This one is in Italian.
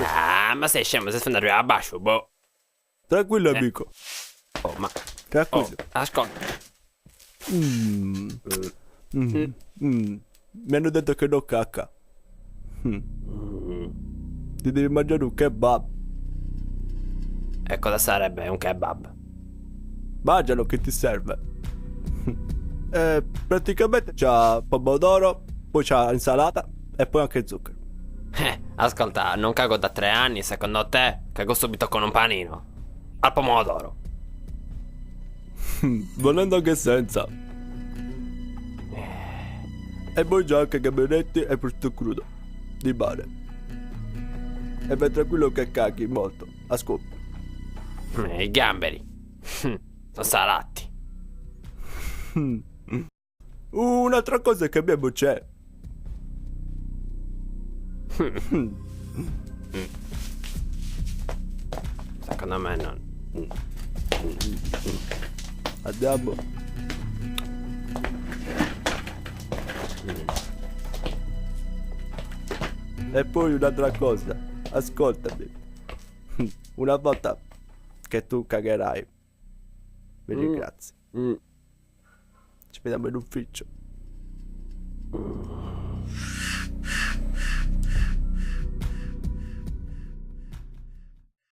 Ah, ma sei scemo, sei sfondato a bacio, boh. Tranquillo, amico. Oh, ma... Tranquillo. Oh, ascolta. Mm. Mm. Mm. Mi hanno detto che non cacca. Ti devi mangiare un kebab. E cosa sarebbe un kebab? Mangialo che ti serve. Praticamente c'ha pomodoro, poi c'ha insalata e poi anche zucchero. Ascolta, non cago da 3 anni, secondo te cago subito con un panino. Al pomodoro. Volendo anche senza. E poi c'ha anche gamberetti e prosciutto crudo. Di mare. E vai tranquillo che caghi molto. Ascolta. I gamberi. Sono salati. Un'altra cosa che abbiamo c'è. Secondo me non. Andiamo. E poi un'altra cosa. Ascoltami. Una volta che tu cagherai, mi ringrazi. Ci vediamo in ufficio.